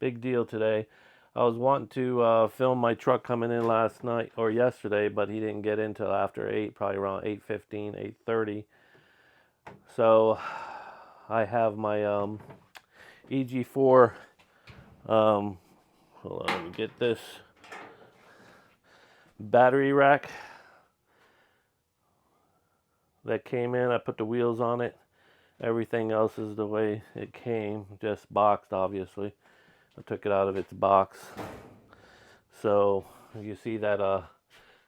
Big deal today. I was wanting to film my truck coming in last night or yesterday, but he didn't get in till after 8, probably around 8:15, 8:30. So I have my EG4, hold on, let me get this, battery rack that came in. I put the wheels on it. Everything else is the way it came, just boxed, obviously. I took it out of its box. So you see that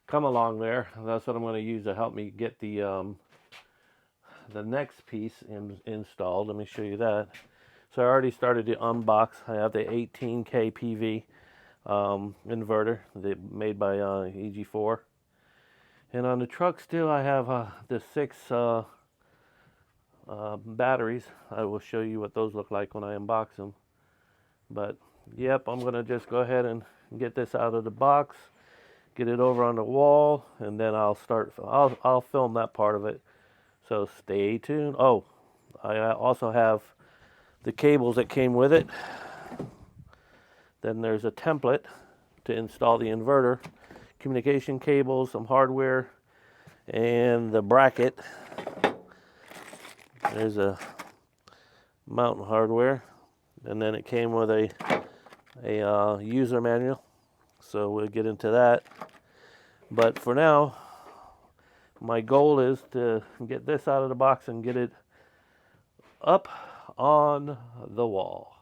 come along there. That's what I'm going to use to help me get the next piece installed. Let me show you that. So I already started to unbox. I have the 18K PV inverter made by EG4. And on the truck still I have the 6 batteries. I will show you what those look like when I unbox them. But yep, I'm going to just go ahead and get this out of the box, get it over on the wall, and then I'll film that part of it. So stay tuned. Oh, I also have the cables that came with it. Then there's a template to install the inverter, communication cables, some hardware, and the bracket. There's a mountain hardware, and then it came with a user manual. So we'll get into that. But for now, my goal is to get this out of the box and get it up on the wall.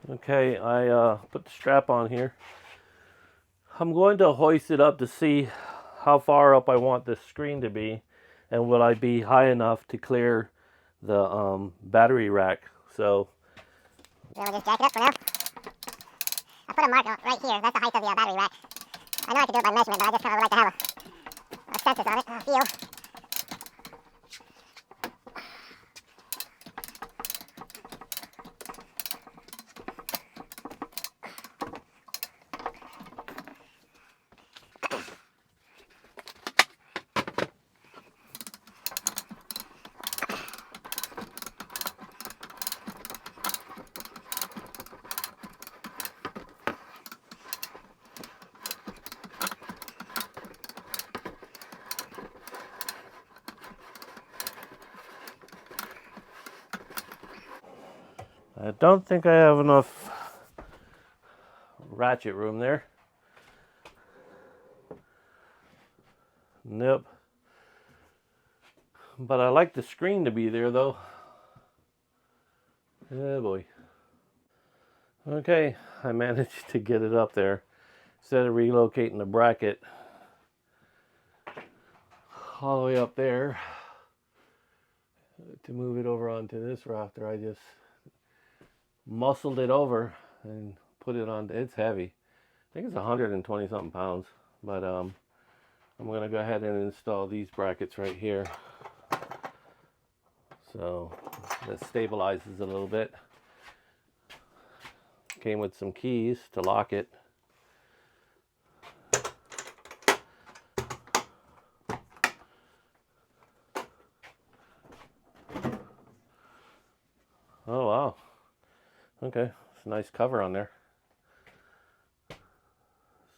Okay, I put the strap on here. I'm going to hoist it up to see how far up I want this screen to be, and will I be high enough to clear the battery rack. So we'll just jack it up for now. I put a mark right here. That's the height of the battery rack. I know I can do it by measurement, but I just kind of like to have a census on it, a feel. I don't think I have enough ratchet room there. Nope. But I like the screen to be there though. Oh boy. Okay, I managed to get it up there. Instead of relocating the bracket all the way up there to move it over onto this rafter, I just muscled it over and put it on. It's heavy. I think it's 120 something pounds. But I'm going to go ahead and install these brackets right here. So that stabilizes a little bit. Came with some keys to lock it. Oh wow. Okay, it's a nice cover on there.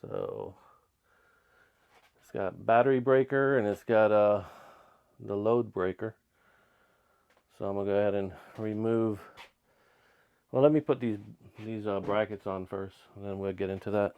So it's got battery breaker and it's got the load breaker. So I'm gonna go ahead and remove. Well, let me put these brackets on first, and then we'll get into that.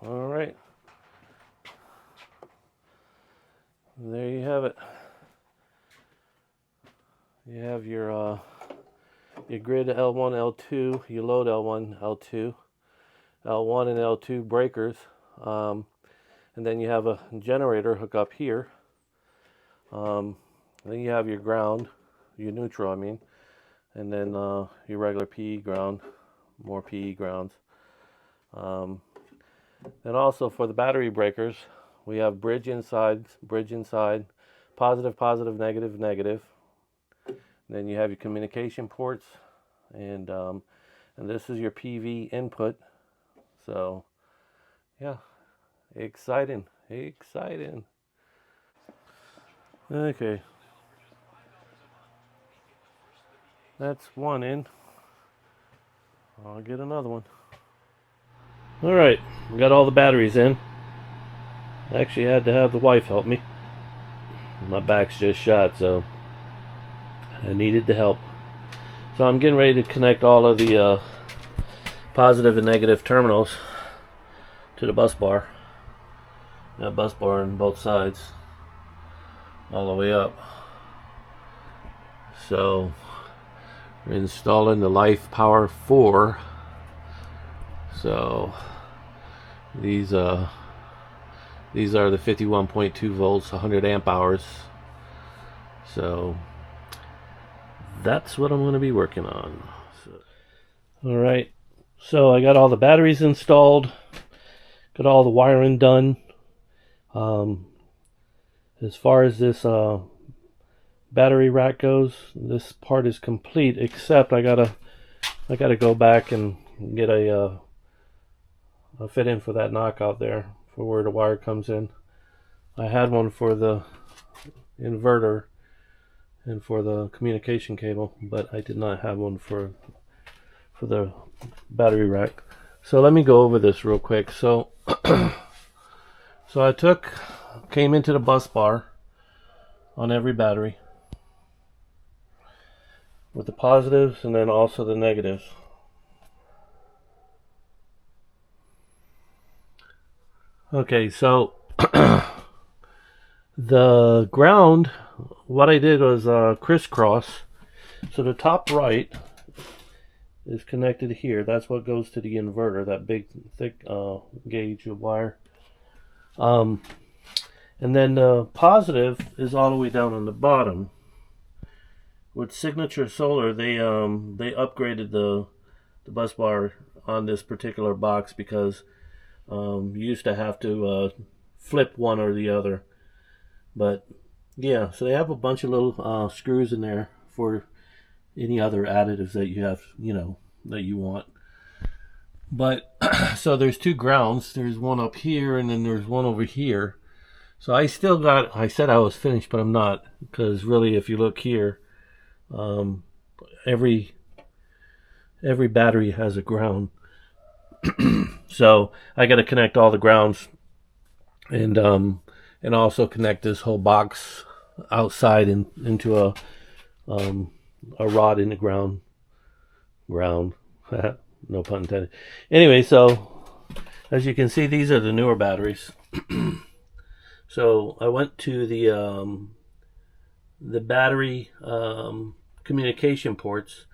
All right. There you have it. You have your your grid L1, L2, you load L1, L2, L1 and L2 breakers, and then you have a generator hook up here. Then you have your ground, your neutral, I mean, and then your regular PE ground, more PE grounds. And also for the battery breakers, we have bridge inside, positive, positive, negative, negative. Then you have your communication ports, and this is your PV input. So, yeah, exciting. Okay, that's one in. I'll get another one. All right, we got all the batteries in. I actually had to have the wife help me. My back's just shot, so I needed the help. So I'm getting ready to connect all of the positive and negative terminals to the bus bar. That bus bar on both sides, all the way up. So we're installing the Life Power 4. So these are the 51.2 volts, 100 amp hours. So that's what I'm going to be working on. All right, so I got all the batteries installed, got all the wiring done. As far as this battery rack goes, this part is complete, except I gotta go back and get a fit in for that knockout there for where the wire comes in. I had one for the inverter and for the communication cable, but I did not have one for the battery rack. So let me go over this real quick. So so I came into the bus bar on every battery with the positives and then also the negatives. Okay, so the ground, what I did was crisscross. So the top right is connected here. That's what goes to the inverter, that big thick gauge of wire. And then the positive is all the way down on the bottom. With Signature Solar, they upgraded the bus bar on this particular box because you used to have to flip one or the other. But yeah, so they have a bunch of little screws in there for any other additives that you have, that you want. But so there's two grounds. There's one up here and then there's one over here. So I said I was finished, but I'm not, because really if you look here, every battery has a ground. So I got to connect all the grounds and also connect this whole box outside into a rod in the ground. No pun intended. Anyway, so as you can see, these are the newer batteries. So I went to the battery communication ports,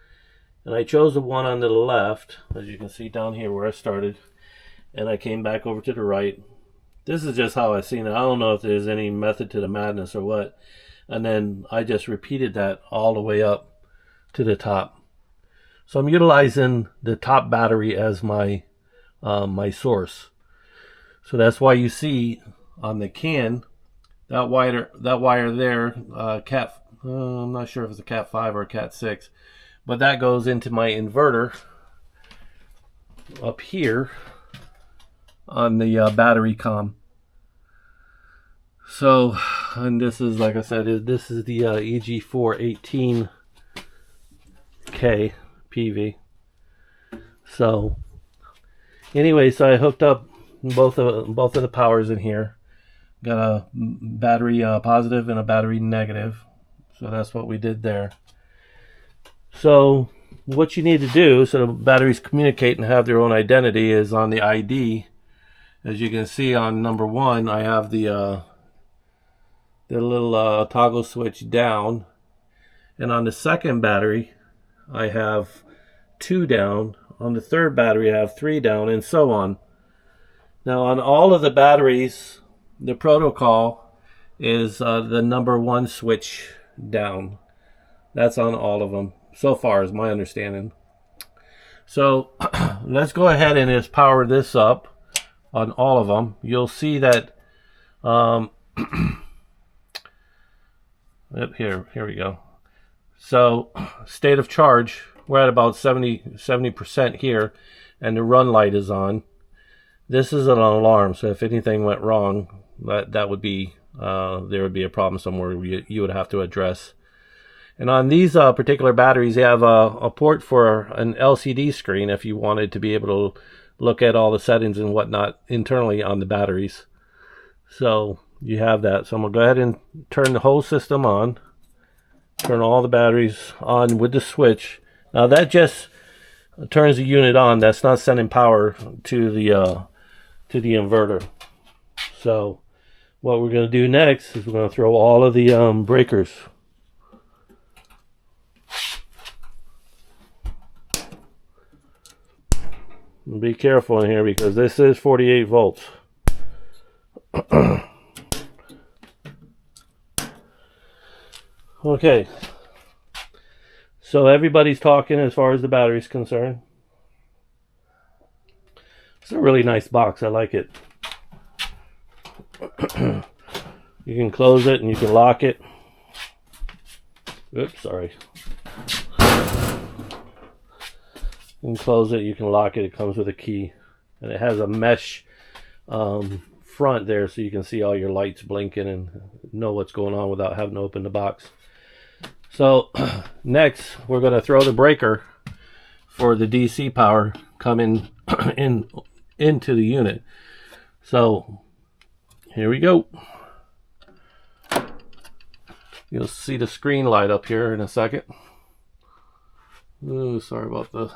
and I chose the one on the left, as you can see down here where I started, and I came back over to the right. This is just how I seen it. I don't know if there's any method to the madness or what. And then I just repeated that all the way up to the top. So I'm utilizing the top battery as my my source. So that's why you see on the can that wire there, I'm not sure if it's a Cat 5 or a Cat 6, but that goes into my inverter up here on the battery comm. So, and this is, like I said, this is the EG418K PV. So anyway, so I hooked up both of the powers in here. Got a battery positive and a battery negative. So that's what we did there. So what you need to do so the batteries communicate and have their own identity is on the ID. As you can see on number 1, I have the little toggle switch down, and on the second battery, I have 2 down. On the third battery, I have 3 down, and so on. Now, on all of the batteries, the protocol is the number 1 switch down. That's on all of them, so far, is my understanding. So, let's go ahead and just power this up on all of them. You'll see that, here we go. So, state of charge, we're at about 70% here, and the run light is on. This is an alarm, so if anything went wrong, that would be, there would be a problem somewhere you would have to address. And on these particular batteries, they have a port for an LCD screen if you wanted to be able to look at all the settings and whatnot internally on the batteries. So you have that. So I'm going to go ahead and turn the whole system on. Turn all the batteries on with the switch. Now that just turns the unit on. That's not sending power to the inverter. So what we're going to do next is we're going to throw all of the breakers. Be careful in here because this is 48 volts. Okay. So everybody's talking as far as the battery's concerned. It's a really nice box. I like it. You can close it and you can lock it. Oops, sorry. You can close it, you can lock it. It comes with a key. And it has a mesh front there so you can see all your lights blinking and know what's going on without having to open the box. So next we're going to throw the breaker for the DC power coming into the unit. So here we go. You'll see the screen light up here in a second. Ooh, sorry about the...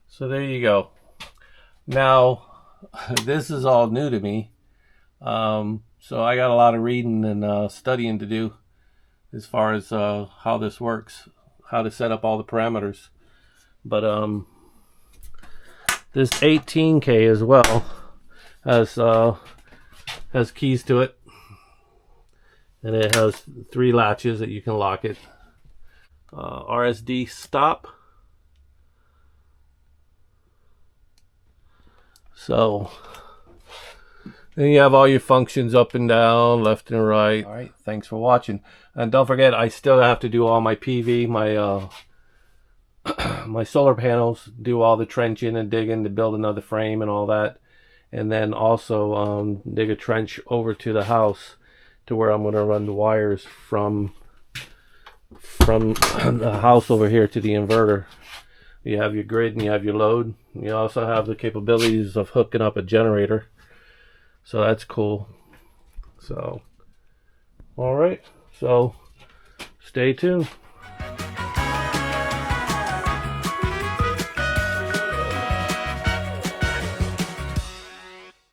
So there you go. Now, this is all new to me. So I got a lot of reading and studying to do as far as how this works, how to set up all the parameters. But this 18K as well has keys to it. And it has 3 latches that you can lock it. RSD stop. So then you have all your functions up and down, left and right. All right, thanks for watching. And don't forget, I still have to do all my PV, my my solar panels, do all the trenching and digging to build another frame and all that. And then also dig a trench over to the house to where I'm going to run the wires from the house over here to the inverter. You have your grid and you have your load. You also have the capabilities of hooking up a generator. So that's cool. So, all right. So, stay tuned.